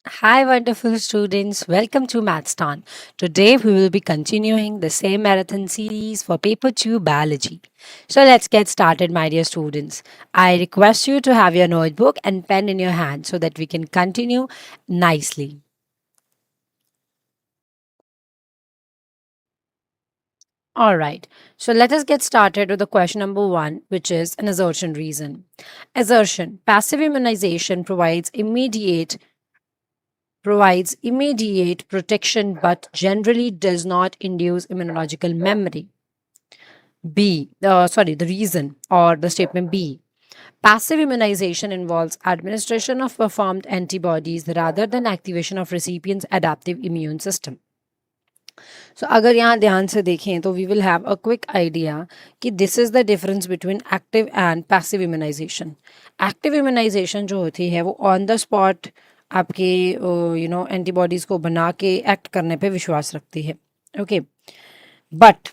Hi, wonderful students. Welcome to Mathston. Today, we will be continuing the same marathon series for Paper 2 Biology. So, let's get started, my dear students. I request you to have your notebook and pen in your hand so that we can continue nicely. All right. So, let us get started with the question number one, which is an assertion reason. Assertion: passive immunization provides immediate protection but generally does not induce immunological memory. The reason or the statement B. Passive immunization involves administration of performed antibodies rather than activation of recipient's adaptive immune system. So अगर यहाँ ध्यान से देखें तो we will have a quick idea कि this is the difference between active and passive immunization. Active immunization जो होती है वो ऑन द स्पॉट आपके एंटीबॉडीज को बना के एक्ट करने पे विश्वास रखती है. Okay, but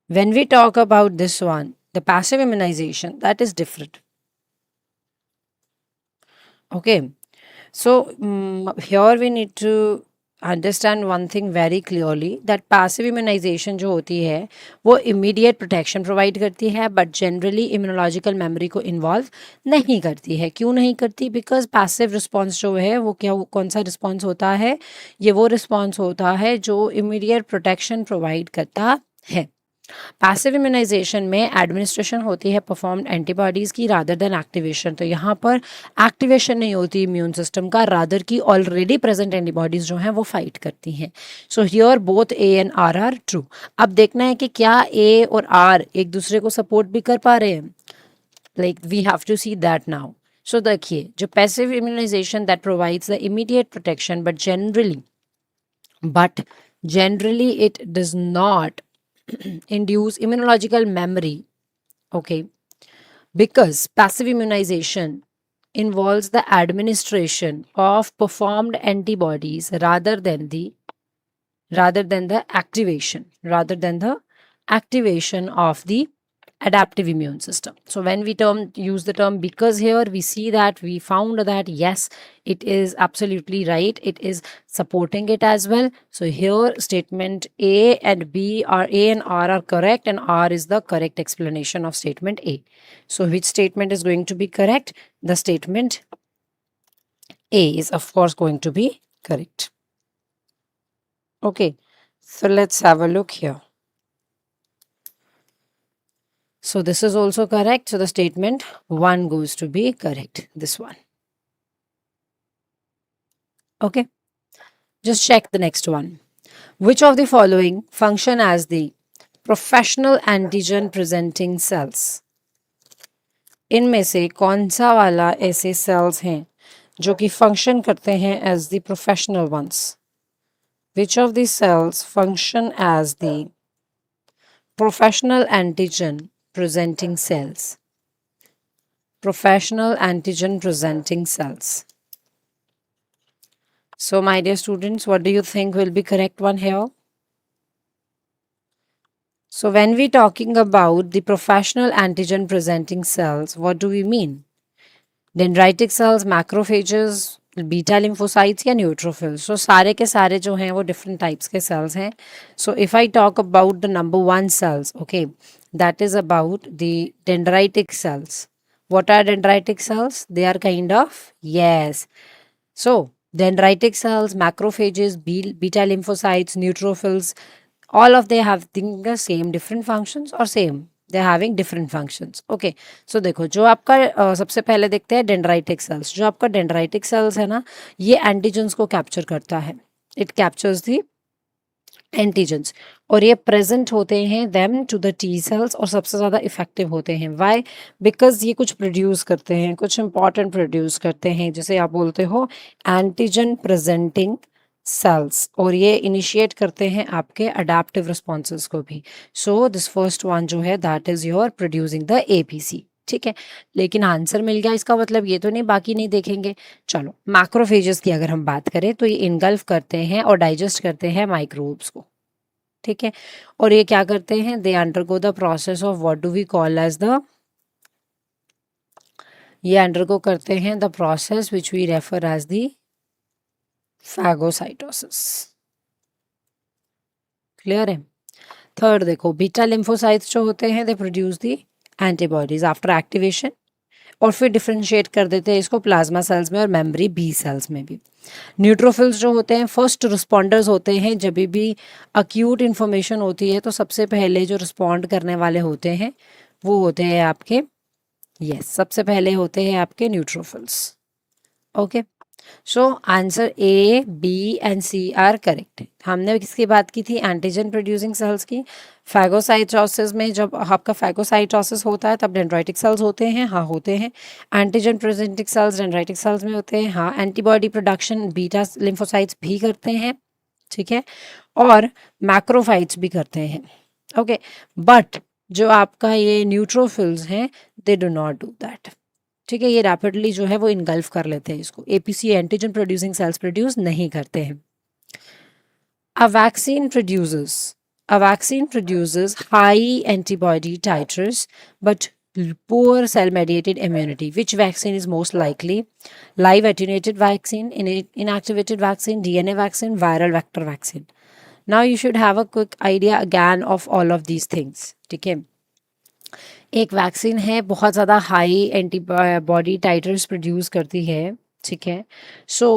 when we talk about this one, the passive immunization, that is different. Okay, so here we need to understand one thing very clearly that passive immunization जो होती है वो immediate protection provide करती है but generally immunological memory को involve नहीं करती है. क्यों नहीं करती? Because passive response जो है वो कौन सा response होता है? ये वो response होता है जो immediate protection provide करता है. पैसिव इम्यूनाइजेशन में एडमिनिस्ट्रेशन होती है परफॉर्म्ड एंटीबॉडीज की रादर देन एक्टिवेशन. तो यहाँ पर एक्टिवेशन नहीं होती इम्यून सिस्टम का, रादर की ऑलरेडी प्रेजेंट एंटीबॉडीज जो हैं वो फाइट करती हैं. So here both A and R true. अब देखना है कि क्या ए और आर एक दूसरे को सपोर्ट भी कर पा रहे हैं. Like we have to see that now. So देखिए, जो passive immunization that provides the immediate protection but generally it does not induce immunological memory. Okay, because passive immunization involves the administration of performed antibodies rather than the activation of the adaptive immune system. So when we use the term because here, we see that we found that yes, it is absolutely right, it is supporting it as well. So here statement A and B are A and R are correct, and R is the correct explanation of statement A. So which statement is going to be correct? The statement A is of course going to be correct. Okay, so let's have a look here. So this is also correct. So the statement 1 goes to be correct. This one. Okay. Just check the next one. Which of the following function as the professional antigen presenting cells? इनमें से कौन सा वाला ऐसे cells हैं जो कि function करते हैं as the professional ones? Which of the cells function as the professional antigen presenting cells? Professional antigen presenting cells. So my dear students, what do you think will be correct one here? So when we talking about the professional antigen presenting cells, what do we mean? Dendritic cells, macrophages, beta lymphocytes या neutrophils. So सारे के सारे जो हैं वो different types के cells हैं. So if I talk about the number one cells, okay, that is about the dendritic cells. What are dendritic cells? They are kind of, yes. So dendritic cells, macrophages, beta lymphocytes, neutrophils, all of they have the same different functions or same, they are having different functions. Okay, so देखो जो आपका सबसे पहले देखते हैं dendritic sales. जो आपका dendritic sales है ना, ये एंटीजेंस को कैप्चर करता है. इट कैप्चर्स दी एंटीजेंस और ये प्रेजेंट होते हैं them to the T cells और सबसे ज़्यादा इफेक्टिव होते हैं. वाई? बिकॉज ये कुछ प्रोड्यूस करते हैं, कुछ इंपॉर्टेंट प्रोड्यूस करते हैं, जैसे आप बोलते हो एंटीजन प्रेजेंटिंग सेल्स, और ये इनिशिएट करते हैं आपके अडेप्टिव रिस्पॉन्सेज को भी. सो दिस फर्स्ट वन जो है that is your producing the APC. ठीक है, लेकिन आंसर मिल गया, इसका मतलब ये तो नहीं बाकी नहीं देखेंगे. चलो, मैक्रोफेजेस की अगर हम बात करें तो ये इनगल्फ करते हैं और डाइजेस्ट करते हैं माइक्रोब्स को. ठीक है, और ये क्या करते हैं? They undergo the process of what do we call as the, ये अंडरगो करते हैं the process which we refer as the phagocytosis. Clear है? थर्ड देखो, बीटा लिम्फोसाइट्स जो होते हैं they produce the antibodies after activation, और फिर डिफ्रेंशिएट कर देते हैं इसको प्लाज्मा सेल्स में और मेमोरी बी सेल्स में भी। न्यूट्रोफिल्स जो होते हैं फर्स्ट रिस्पॉन्डर्स होते हैं, जब भी अक्यूट इन्फॉर्मेशन होती है तो सबसे पहले जो रिस्पॉन्ड करने वाले होते हैं वो होते हैं आपके, यस, सबसे पहले होते हैं आपके neutrophils. Okay, so answer A, B and C are correct. हमने किसकी बात की थी? एंटीजन प्रोड्यूसिंग सेल्स की। फैगोसाइटोसिस में जब आपका फैगोसाइटोसिस होता है तब डेंड्राइटिक सेल्स होते हैं, हाँ होते हैं। Antigen presenting sales dendritic sales में होते हैं, हाँ। एंटीबॉडी प्रोडक्शन बीटा लिम्फोसाइट्स भी करते हैं, ठीक है, और मैक्रोफाइट्स भी करते हैं। ओके, बट जो आपका ये न्यूट्रोफिल्स हैं they do not do that, ठीक है। ये रैपिडली जो है वो इनगल्फ कर लेते हैं इसको, APC antigen producing sales produce नहीं करते हैं। A vaccine produces A vaccine produces high antibody titers but poor cell-mediated immunity. Which vaccine is most likely? Live attenuated vaccine, inactivated vaccine, DNA vaccine, viral vector vaccine. Now you should have a quick idea again of all of these things. ठीक है, एक vaccine है बहुत ज़्यादा high antibody titres produce करती है, ठीक है। सो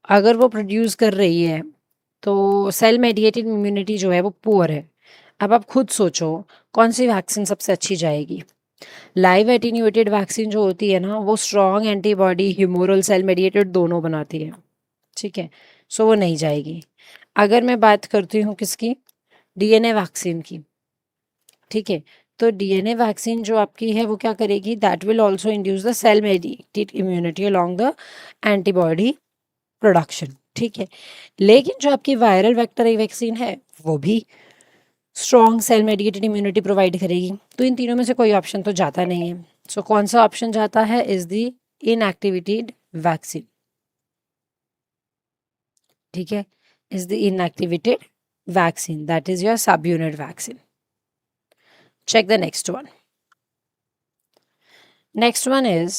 अगर वो प्रोड्यूस कर रही है तो सेल मेडिएटेड इम्यूनिटी जो है वो पुअर है। अब आप खुद सोचो कौन सी वैक्सीन सबसे अच्छी जाएगी? लाइव एटीन्यूएटेड वैक्सीन जो होती है ना वो strong antibody humoral cell mediated दोनों बनाती है, ठीक है, सो वो नहीं जाएगी। अगर मैं बात करती हूँ किसकी? डीएनए वैक्सीन की, ठीक है, तो डीएनए वैक्सीन जो आपकी है वो क्या करेगी? That will also induce the cell mediated immunity along the antibody production, ठीक है। लेकिन जो आपकी वायरल वेक्टर वैक्सीन है वो भी strong cell mediated immunity provide करेगी। तो इन तीनों में से कोई ऑप्शन तो जाता नहीं है। सो कौन सा ऑप्शन जाता है? इज द इनएक्टिवेटेड वैक्सीन, ठीक है, is the inactivated vaccine, that is your सब unit vaccine. Check the next one. Next one is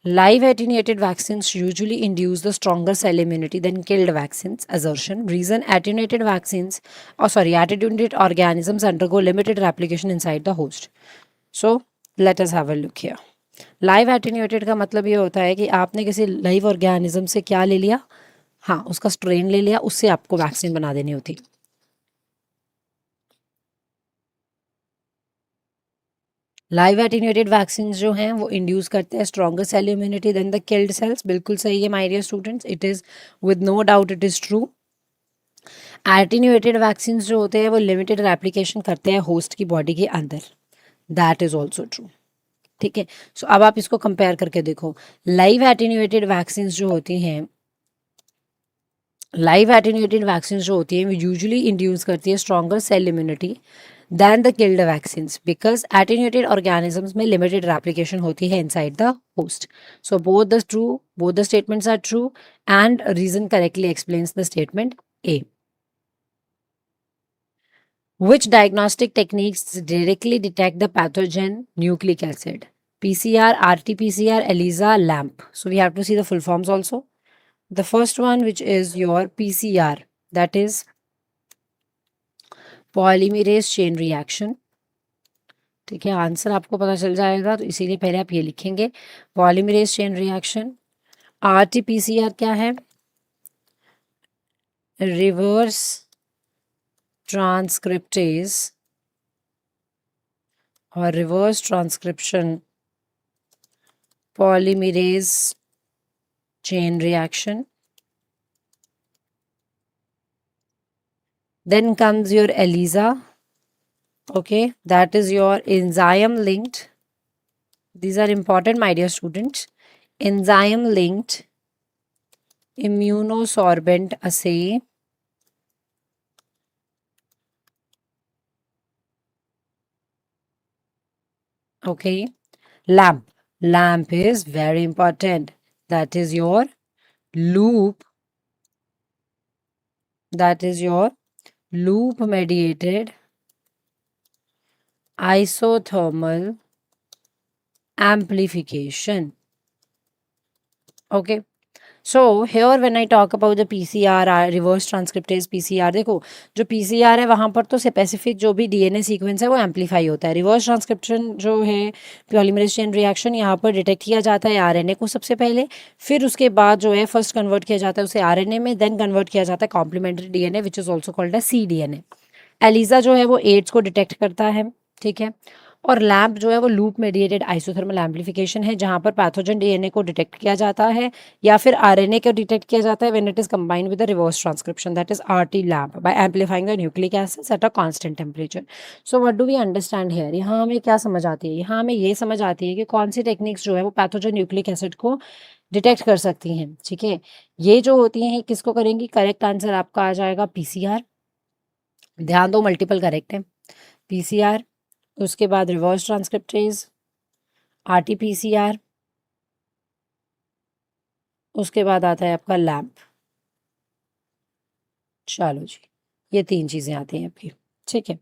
live attenuated vaccines usually induce the stronger cell immunity than killed vaccines. Assertion. Reason: attenuated vaccines, attenuated organisms undergo limited replication inside the host. So let us have a look here. Live attenuated का मतलब ये होता है कि आपने किसी live organism से क्या ले लिया? हाँ, उसका स्ट्रेन ले लिया, उससे आपको वैक्सीन बना देनी होती। लाइव एटीन्यूएटेड वैक्सीन जो हैं वो इंड्यूस करते हैं stronger cell immunity than the killed cells. बिल्कुल सही है my dear students, it is with no doubt it is true. Attenuated vaccine जो होते हैं वो लिमिटेड रेप्लिकेशन करते हैं होस्ट की बॉडी के अंदर, दैट इज ऑल्सो ट्रू, ठीक है। सो अब आप इसको कंपेयर करके देखो, लाइव एटीन्यूएटेड वैक्सीन जो होती हैं, लाइव एटीन्यूएटेड वैक्सीन जो होती हैं वो यूजुअली इंड्यूस करती है stronger cell immunity than the killed vaccines because attenuated organisms में limited replication होती है inside the host. So both the statements are true and reason correctly explains the statement A. Which diagnostic techniques directly detect the pathogen nucleic acid? PCR, RT-PCR, ELISA, LAMP. So we have to see the full forms also. The first one, which is your PCR, that is polymerase chain reaction, ठीक है। Answer आपको पता चल जाएगा तो इसीलिए पहले आप ये लिखेंगे पॉलीमरेज चेन रिएक्शन। आरटीपीसीआर क्या है? रिवर्स ट्रांसक्रिप्टेज और reverse transcription polymerase chain reaction. Then comes your ELISA, okay, that is your enzyme linked. These are important, my dear students. Enzyme linked immunosorbent assay, okay. Lamp is very important, that is your loop, that is your loop mediated isothermal amplification, okay. So here when I talk about the PCR, reverse transcriptase PCR, देखो जो PCR है वहाँ पर तो specific जो भी DNA sequence है वो एम्पलीफाई होता है। रिवर्स ट्रांसक्रिप्शन जो है पॉलीमरेज चेन रिएक्शन, यहाँ पर डिटेक्ट किया जाता है आरएनए को सबसे पहले, फिर उसके बाद जो है फर्स्ट कन्वर्ट किया जाता है उसे आरएनए में, देन कन्वर्ट किया जाता है complementary DNA which is also called है cDNA। एलिजा जो है वो एड्स को डिटेक्ट करता है, ठीक है। और लैम्प जो है वो लूप मेडिएटेड आइसोथर्मल एम्पलीफिकेशन है, जहां पर पैथोजन डीएनए को डिटेक्ट किया जाता है या फिर आरएनए को डिटेक्ट किया जाता है when it is combined with the reverse transcription, that is RT LAMP, by amplifying the nucleic acids at a constant temperature. So what do we understand here, यहाँ हमें क्या समझ आती है, यहाँ हमें ये समझ आती है कि कौन सी टेक्निक्स जो है वो पैथोजन न्यूक्लिक एसिड को डिटेक्ट कर सकती हैं, ठीक है। ये जो होती हैं किसको करेंगी, करेक्ट आंसर आपका आ जाएगा पीसीआर। ध्यान दो मल्टीपल करेक्ट है, पीसीआर, उसके बाद रिवर्स ट्रांसक्रिप्टेज, आरटीपीसीआर, उसके बाद आता है आपका लैम्प। चलो जी, ये 3 चीजें आती हैं आपकी, ठीक है।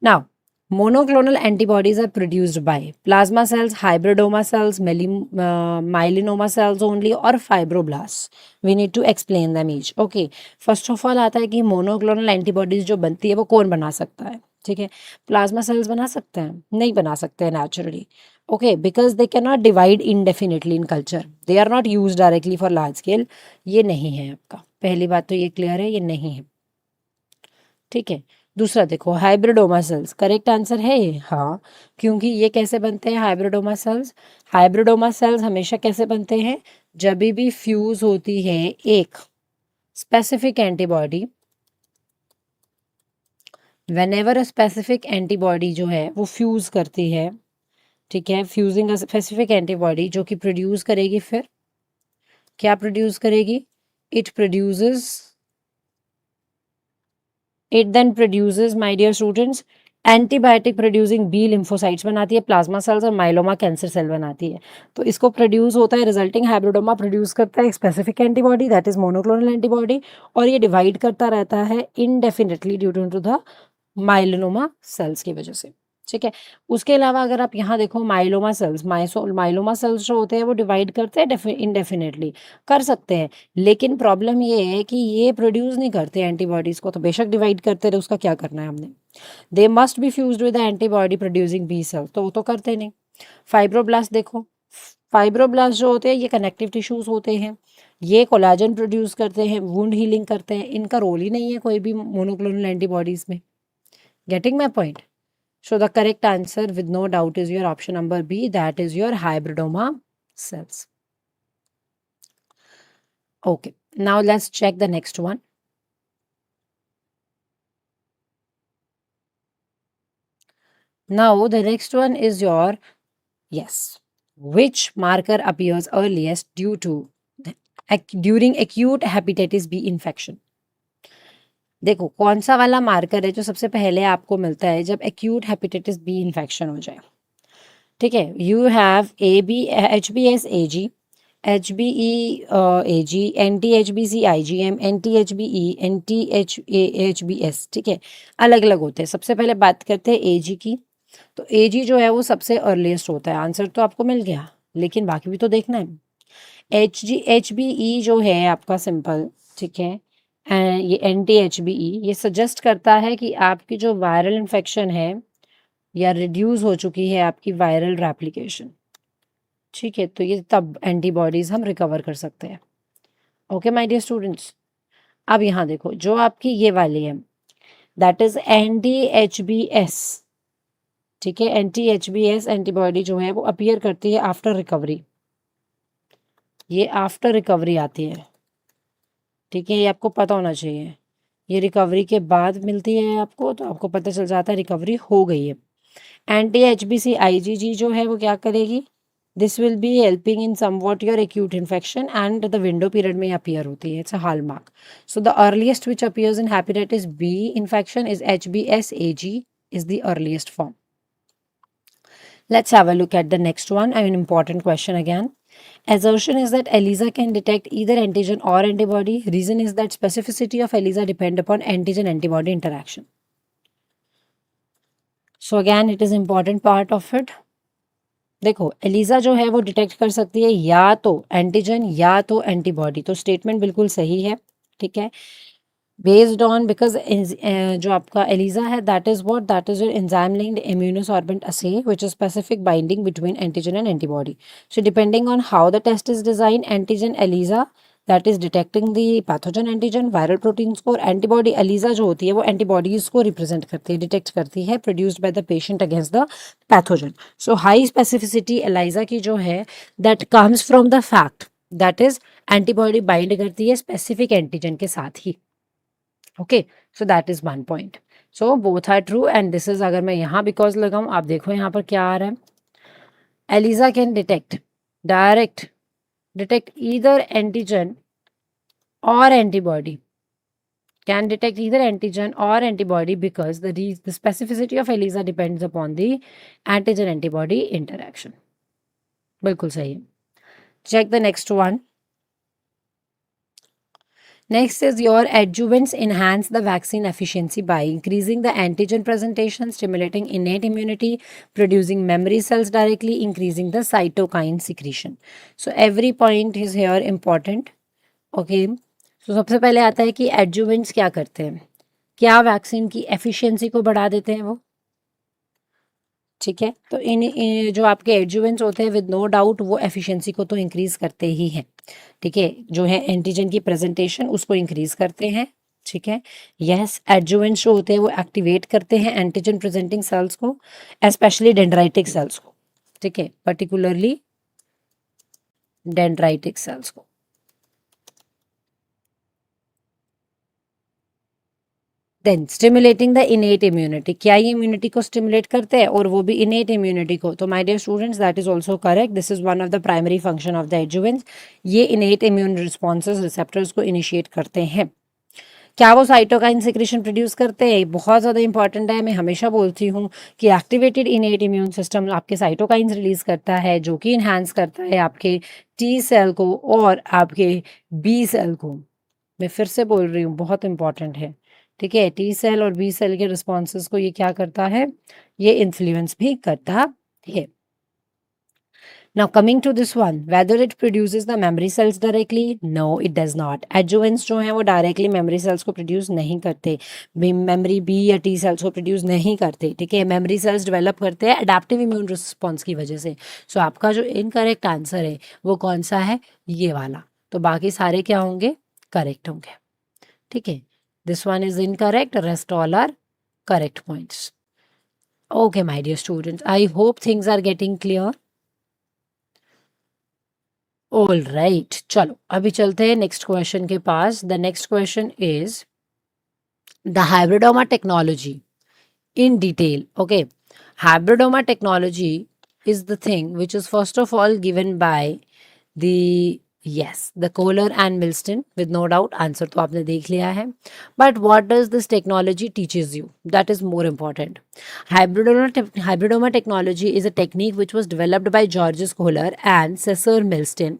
Now monoclonal antibodies are produced by plasma cells, hybridoma cells, myelinoma cells only, or fibroblasts. We need to explain them each. Okay, first of all आता है कि monoclonal antibodies जो बनती है वो कौन बना सकता है, ठीक है। प्लाज्मा सेल्स बना सकते हैं, नहीं बना सकते हैं naturally, okay, because they can not divide indefinitely in culture, they are not use directly for large scale. ये नहीं है आपका, पहली बात तो ये क्लियर है, ये नहीं है, ठीक है। दूसरा देखो हाइब्रिडोमा सेल्स, करेक्ट आंसर है ये, हाँ, क्योंकि ये कैसे बनते हैं हाइब्रिडोमा सेल्स, हाइब्रिडोमा सेल्स हमेशा कैसे बनते हैं, जब भी फ्यूज होती है एक specific antibody, whenever a specific antibody जो है वो फ्यूज करती है, ठीक है, फ्यूजिंग अ स्पेसिफिक एंटीबॉडी जो कि प्रोड्यूस करेगी, फिर क्या प्रोड्यूस करेगी, it produces, it then produces my dear students antibiotic producing B lymphocytes बनाती है, प्लाज्मा सेल्स और माइलोमा कैंसर सेल बनाती है। तो इसको प्रोड्यूस होता है, रिजल्टिंग हाइब्रिडोमा प्रोड्यूस करता है एक specific antibody that is monoclonal antibody, और ये डिवाइड करता रहता है indefinitely due to the myeloma cells की वजह से, ठीक है। उसके अलावा अगर आप यहाँ देखो माइलोमा सेल्स, माइलोमा सेल्स जो होते हैं वो डिवाइड करते हैं इनडेफिनेटली, कर सकते हैं, लेकिन प्रॉब्लम ये है कि ये प्रोड्यूस नहीं करते एंटीबॉडीज को, तो बेशक डिवाइड करते रहे, उसका क्या करना है हमने, they must be fused with antibody producing B cells, तो वो तो करते नहीं। फाइब्रोब्लास्ट देखो, फाइब्रोब्लास्ट जो होते हैं ये कनेक्टिव टिश्यूज होते हैं, ये कोलाजन प्रोड्यूस करते हैं, वुंड हीलिंग करते हैं, इनका रोल ही नहीं है कोई भी मोनोक्लोनल एंटीबॉडीज में। Getting my point? So the correct answer with no doubt is your option number B, that is your hybridoma cells. Okay, now let's check the next one. Now the next one is your, yes, which marker appears earliest due to during acute hepatitis B infection? देखो कौन सा वाला marker है जो सबसे पहले आपको मिलता है जब एक्यूट हेपेटाइटिस बी इन्फेक्शन हो जाए, ठीक है। You have HBsAg, HBeAg, NTHBc-IgM, NTHBe, NTHAHBs, ठीक है, अलग अलग होते हैं। सबसे पहले बात करते हैं एजी की, तो एजी जो है वो सबसे अर्लीस्ट होता है, आंसर तो आपको मिल गया, लेकिन बाकी भी तो देखना है। HBe जो है आपका सिंपल, ठीक है, ये NTHBe ये सजेस्ट करता है कि आपकी जो वायरल इन्फेक्शन है या रिड्यूस हो चुकी है आपकी वायरल रेप्लिकेशन, ठीक है, तो ये तब एंटीबॉडीज हम रिकवर कर सकते हैं। ओके माय डियर स्टूडेंट्स, अब यहाँ देखो जो आपकी ये वाली है दैट इज NTHBs, ठीक है, NTHBs एंटीबॉडी जो है वो अपीयर करती है आफ्टर रिकवरी, ये आफ्टर रिकवरी आती है, ठीक है, ये आपको पता होना चाहिए, ये रिकवरी के बाद मिलती है आपको, तो आपको पता चल जाता है रिकवरी हो गई है। NTHBc-IgG जो है वो क्या करेगी, this will be helping in somewhat your acute infection and the window period में अपीयर होती है, it's a hallmark. So the earliest which appears in hepatitis B infection is HBsAg is the earliest form. Let's have a look at the next one, an important question again. Assertion is that ELISA can detect either antigen or antibody. Reason is that specificity of ELISA depend upon antigen-antibody interaction. So again, it is important part of it. देखो Elijah जो है वो detect कर सकती है या तो antigen या तो एंटीबॉडी, तो स्टेटमेंट बिल्कुल सही है, ठीक है। बेस्ड ऑन बिकॉज जो आपका एलिजा है that is what, that is your enzyme linked immunosorbent assay which is specific binding between antigen and antibody. So depending on how the test is designed, antigen ELISA that is detecting the pathogen antigen viral proteins को, antibody ELISA जो होती है वो antibodies को represent करती है, detect करती है produced by the patient against the pathogen. So high specificity ELISA की जो है that comes from the fact that is antibody bind करती है specific antigen के साथ ही. Okay, so that is one point. So both are true and this is, अगर मैं यहाँ बिकॉज लगाऊं, आप देखो यहाँ पर क्या आ रहा है. ELISA can direct detect either antigen और antibody, can detect either antigen or antibody because the specificity of ELISA depends upon the antigen antibody interaction. बिल्कुल सही है. Check the next one. Next is your adjuvants enhance the vaccine efficiency by increasing the antigen presentation, stimulating innate immunity, producing memory cells directly, increasing the cytokine secretion. So every point is here important. Okay. So सबसे पहले आता है कि adjuvants क्या करते हैं, क्या vaccine की एफिशिएंसी को बढ़ा देते हैं वो, ठीक है. तो इन जो आपके एडजुवेंट्स होते हैं विद नो डाउट वो एफिशिएंसी को तो इंक्रीज करते ही हैं, ठीक है. जो है एंटीजन की प्रेजेंटेशन उसको इंक्रीज करते हैं, ठीक है. यस, एडजुवेंट्स जो होते हैं वो एक्टिवेट करते हैं एंटीजन प्रेजेंटिंग सेल्स को, स्पेशली डेंड्राइटिक सेल्स को, ठीक है, पर्टिकुलरली डेंड्राइटिक सेल्स को. Then stimulating the innate immunity, क्या ये इम्यूनिटी को स्टिमुलेट करते हैं और वो भी इनेट इम्यूनिटी को. तो my dear students that is also correct. This is one of the primary function of the adjuvants. ये इनेट इम्यून रिस्पॉन्सेज रिसेप्टर्स को इनिशिएट करते हैं. क्या वो साइटोकाइन सिक्रीशन प्रोड्यूस करते हैं, बहुत ज़्यादा इंपॉर्टेंट है. मैं हमेशा बोलती हूँ कि एक्टिवेटेड इनेट इम्यून सिस्टम आपके साइटोकाइंस रिलीज करता है जो कि इन्हांस करता है आपके टी सेल को और आपके बी सेल को. मैं फिर से बोल रही हूँ, बहुत इंपॉर्टेंट है, ठीक है. टी सेल और बी सेल के रिस्पॉन्सेज को ये क्या करता है, ये इन्फ्लुएंस भी करता है. Now coming to this one, whether it produces the memory cells directly, no it does not. Adjuvants जो हैं वो directly memory cells को produce नहीं करते, memory B या T cells को produce नहीं करते, ठीक है. memory cells develop करते हैं adaptive immune response की वजह से. So आपका जो incorrect answer है वो कौन सा है, ये वाला. तो बाकी सारे क्या होंगे, करेक्ट होंगे, ठीक है. This one is incorrect, rest all are correct points. Okay my dear students, I hope things are getting clear. All right, चलो अभी चलते हैं नेक्स्ट क्वेश्चन के पास. The next question is the hybridoma technology in detail. Okay, hybridoma technology is the thing which is first of all given by the the Kohler and Milston, with no doubt. Answer तो आपने देख लिया है. But what does this technology teaches you? That is more important. Hybridoma technology is a technique which was developed by Georges Kohler and Cesar Milston.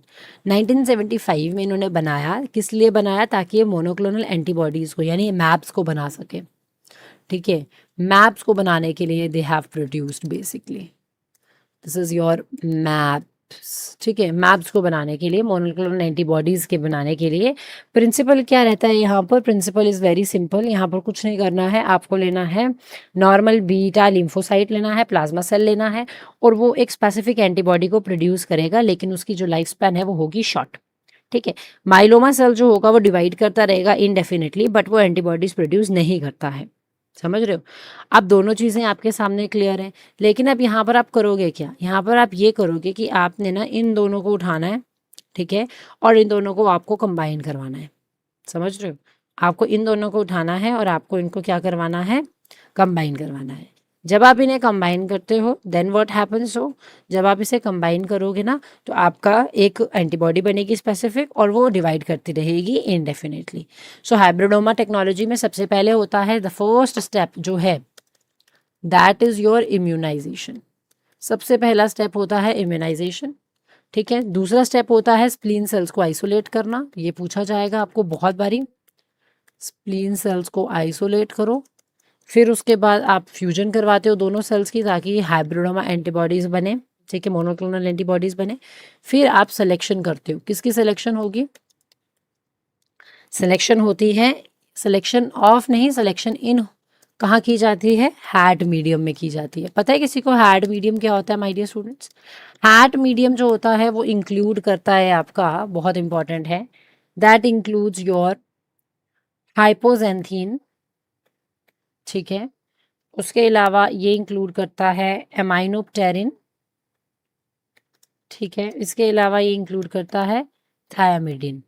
1975 में इन्होंने बनाया. किस लिए बनाया, ताकि ये मोनोक्लोनल एंटीबॉडीज को यानी मैप्स को बना सके, ठीक है. मैप्स को बनाने के लिए they have produced basically, this is your maps, ठीक है. मैप्स को बनाने के लिए, मोनोक्लोनल एंटीबॉडीज के बनाने के लिए प्रिंसिपल क्या रहता है यहाँ पर, प्रिंसिपल इज वेरी सिंपल. यहाँ पर कुछ नहीं करना है, आपको लेना है नॉर्मल बीटा लिम्फोसाइट लेना है, प्लाज्मा सेल लेना है, और वो एक स्पेसिफिक एंटीबॉडी को प्रोड्यूस करेगा, लेकिन उसकी जो लाइफ स्पैन है वो होगी शॉर्ट, ठीक है. माइलोमा सेल जो होगा वो डिवाइड करता रहेगा इनडेफिनेटली, बट वो एंटीबॉडीज प्रोड्यूस नहीं करता है. समझ रहे हो. अब दोनों चीज़ें आपके सामने क्लियर हैं. लेकिन अब यहाँ पर आप करोगे क्या, यहाँ पर आप ये करोगे कि आपने ना इन दोनों को उठाना है, ठीक है, और इन दोनों को आपको कंबाइन करवाना है. समझ रहे हो, आपको इन दोनों को उठाना है और आपको इनको क्या करवाना है, कंबाइन करवाना है. जब आप इन्हें कंबाइन करते हो देन व्हाट हैपन्स, हो जब आप इसे कंबाइन करोगे ना तो आपका एक एंटीबॉडी बनेगी स्पेसिफिक, और वो डिवाइड करती रहेगी इनडेफिनेटली. सो हाइब्रिडोमा टेक्नोलॉजी में सबसे पहले होता है द फर्स्ट स्टेप जो है दैट इज योर इम्यूनाइजेशन. सबसे पहला स्टेप होता है इम्यूनाइजेशन, ठीक है. दूसरा स्टेप होता है स्प्लीन सेल्स को आइसोलेट करना. ये पूछा जाएगा आपको बहुत बारी, स्प्लीन सेल्स को आइसोलेट करो. फिर उसके बाद आप फ्यूजन करवाते हो दोनों सेल्स की ताकि हाइब्रिडोमा एंटीबॉडीज बने, ठीक है, मोनोक्लोनल एंटीबॉडीज बने, फिर आप सिलेक्शन करते हो। किसकी सिलेक्शन होगी? सिलेक्शन होती है, सिलेक्शन ऑफ नहीं, सिलेक्शन इन कहाँ की जाती है? हैड मीडियम में की जाती है। पता है किसी को हैड मीडियम क्या होता है my dear students? HAT medium जो होता है वो इंक्लूड करता है आपका, बहुत इंपॉर्टेंट है, दैट इंक्लूड्स योर हाइपोजेंथीन, ठीक है, उसके अलावा ये इंक्लूड करता है एमाइनोप्टेरिन, ठीक है, इसके अलावा ये इंक्लूड करता है थायामिडिन,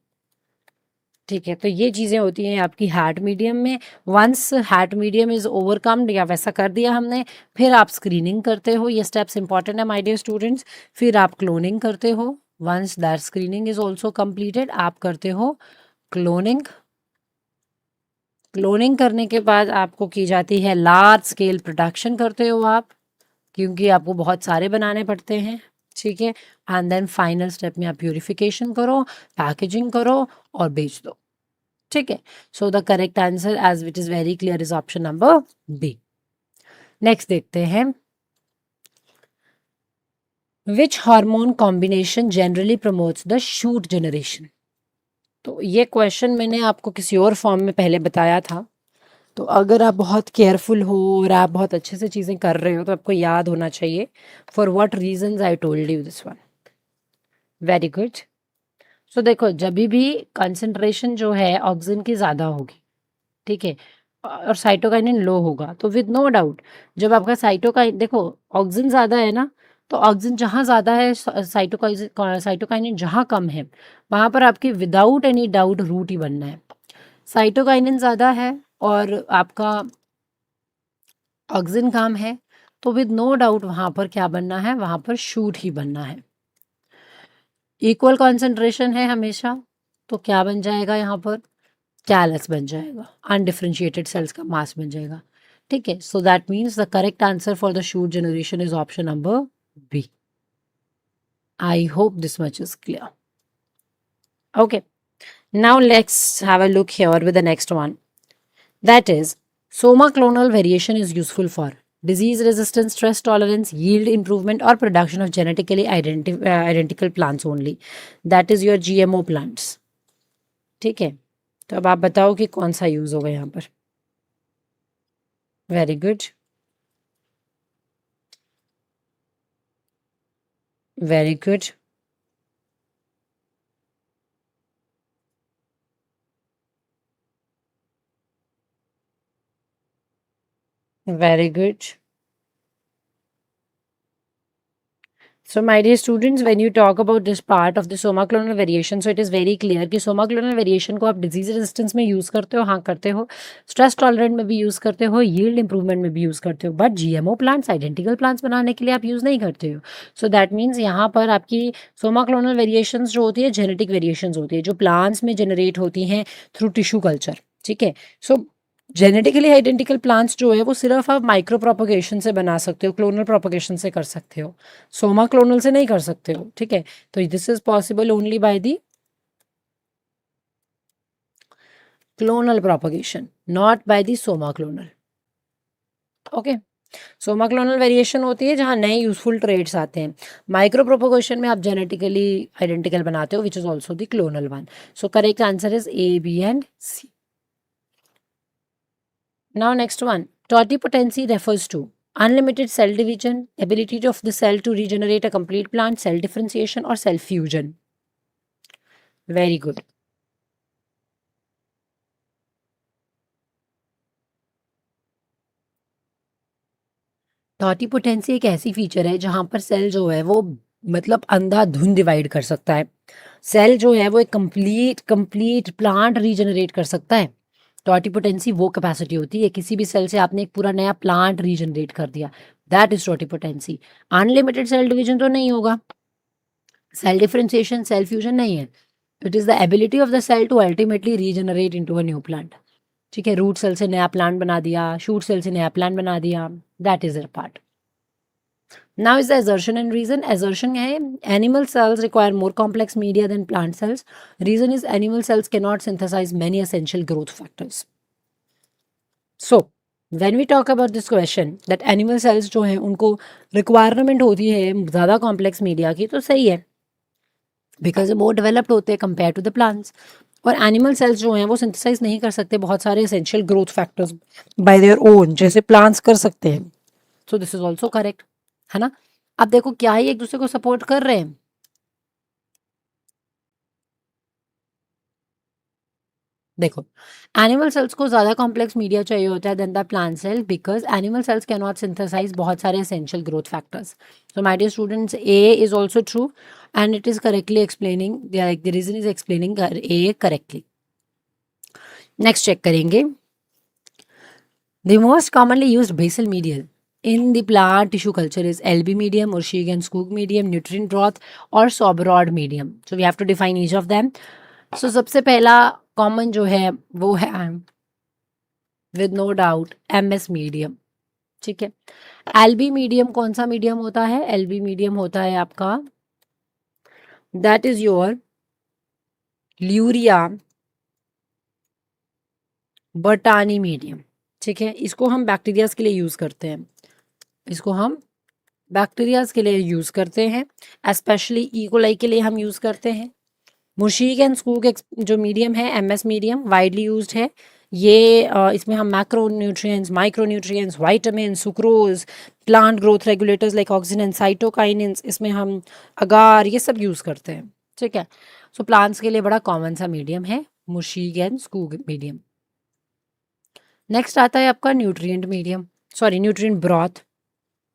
ठीक है। तो ये चीज़ें होती हैं आपकी हार्ट मीडियम में। Once heart medium is overcomed या वैसा कर दिया हमने, फिर आप स्क्रीनिंग करते हो। ये स्टेप्स इंपॉर्टेंट है माय डियर स्टूडेंट्स। फिर आप क्लोनिंग करते हो। Once that screening is also completed, आप करते हो क्लोनिंग। क्लोनिंग करने के बाद आपको की जाती है लार्ज स्केल प्रोडक्शन करते हो आप, क्योंकि आपको बहुत सारे बनाने पड़ते हैं, ठीक है। एंड देन फाइनल स्टेप में आप प्यूरिफिकेशन करो, पैकेजिंग करो और बेच दो, ठीक है। So the correct answer as it is very clear is option number B. Next देखते हैं, which hormone combination generally promotes the shoot generation. तो ये क्वेश्चन मैंने आपको किसी और फॉर्म में पहले बताया था, तो अगर आप बहुत केयरफुल हो और आप बहुत अच्छे से चीज़ें कर रहे हो तो आपको याद होना चाहिए। For what reasons I told you this one. Very good. So देखो, जब भी कंसंट्रेशन जो है ऑक्सीजन की ज़्यादा होगी, ठीक है, और साइटोकाइनिन लो होगा, तो विद नो डाउट जब आपका साइटोकाइन, देखो ऑक्सीजन ज़्यादा है ना, तो ऑक्सीजन जहाँ ज़्यादा है, साइटोकाइनिन जहाँ कम है, वहाँ पर आपकी विदाउट एनी डाउट रूट ही बनना है। साइटोकाइनिन ज़्यादा है और आपका ऑक्सीजन कम है, तो विद नो डाउट वहाँ पर क्या बनना है? वहाँ पर शूट ही बनना है। इक्वल कॉन्सेंट्रेशन है हमेशा, तो क्या बन जाएगा यहाँ पर? कैलस बन जाएगा, अनडिफरेंशिएटेड सेल्स का मास बन जाएगा, ठीक है। So that means the correct answer for the shoot generation is option number B. I hope this much is clear. Okay, now let's have a look here with the next one. That is, soma clonal variation is useful for disease resistance, stress tolerance, yield improvement, or production of genetically identical plants only. That is your GMO plants. ठीक है, तो अब आप बताओ कि कौन सा use होगा यहाँ पर। Very good, very good, very good. So, my dear students, when you talk about this part of the soma clonal variation, so it is very clear कि soma clonal variation को आप disease resistance में use करते हो, हाँ करते हो, stress tolerant में भी यूज़ करते हो, yield improvement में भी यूज़ करते हो, but GMO plants, identical plants बनाने के लिए आप यूज़ नहीं करते हो। So that means यहाँ पर आपकी soma clonal variations जो होती है, genetic variations होती है, जो plants में generate होती हैं through tissue culture, ठीक है। So जेनेटिकली आइडेंटिकल प्लांट्स जो है वो सिर्फ आप माइक्रो प्रोपोगेशन से बना सकते हो, क्लोनल प्रोपोगेशन से कर सकते हो, सोमा क्लोनल से नहीं कर सकते हो, ठीक है। तो this is possible only by the clonal propagation, not by the Soma clonal. Okay, Soma clonal variation होती है जहां नए यूजफुल ट्रेड्स आते हैं। माइक्रो प्रोपोगेशन में आप जेनेटिकली आइडेंटिकल बनाते हो, which is also the clonal one. So correct answer is A, B and C. Now next one, totipotency refers to unlimited cell division, ability of the cell to regenerate a complete plant, cell differentiation or cell fusion. Very good. टॉटिपोटेंसी एक ऐसी feature है जहां पर cell जो है वो मतलब अंधाधुंध डिवाइड कर सकता है। सेल जो है वो एक कंप्लीट कंप्लीट प्लांट रीजनरेट कर सकता है। टॉटिपोटेंसी वो कैपेसिटी होती है, किसी भी सेल से आपने एक पूरा नया प्लांट रीजनरेट कर दिया, that is totipotency. Unlimited cell division तो नहीं होगा, सेल डिफरेंशिएशन, सेल फ्यूजन नहीं है। It is the ability of the cell to ultimately regenerate into a new plant, ठीक है। रूट सेल से नया प्लांट बना दिया, शूट सेल से नया प्लांट बना दिया, that is a part. Now is the assertion and reason. Assertion है animal cells require more complex media than plant cells. Reason is animal cells cannot synthesize many essential growth factors. So when we talk about this question that animal cells जो हैं उनको requirement होती है ज़्यादा complex media की, तो सही है, बिकॉज वो मोर डेवलप्ड होते हैं कंपेयर टू द प्लांट्स। और एनिमल सेल्स जो हैं वो सिंथेसाइज नहीं कर सकते बहुत सारे essential growth factors bye their own, जैसे प्लांट्स कर सकते हैं। सो दिस इज ऑल्सो करेक्ट, है ना। अब देखो क्या ही एक दूसरे को सपोर्ट कर रहे हैं। देखो, एनिमल सेल्स को ज़्यादा कॉम्प्लेक्स मीडिया चाहिए होता है then the plant cell, because animal cells can not synthesize बहुत सारे essential growth factors. So my dear students, A is also true and it is correctly explaining, the reason is explaining A correctly. Next check करेंगे, the most commonly used basal medial in the plant tissue culture is LB medium or Sheeg and Skoog medium, nutrient broth or Soberod medium. So we have to define each of them. So सबसे पहला common जो है वो है with no doubt MS medium, ठीक है। LB medium कौन सा मीडियम होता है? LB मीडियम होता है आपका, that is your Luria Bertani medium, ठीक है। इसको हम बैक्टीरियाज के लिए यूज करते हैं, इसको हम बैक्टीरियाज के लिए यूज करते हैं, स्पेशली इकोलाई के लिए हम यूज करते हैं। मुशीक एंड स्कूक जो मीडियम है MS मीडियम वाइडली यूज्ड है। ये इसमें हम macro nutrients, micro nutrients, vitamin, sucrose, plant growth regulators like oxygen and cytokinins, इसमें हम अगार ये सब यूज करते हैं, ठीक है। सो प्लांट्स के लिए बड़ा कॉमन सा मीडियम है मुशीक एंड स्कूक मीडियम। नेक्स्ट आता है आपका nutrient medium, sorry nutrient broth.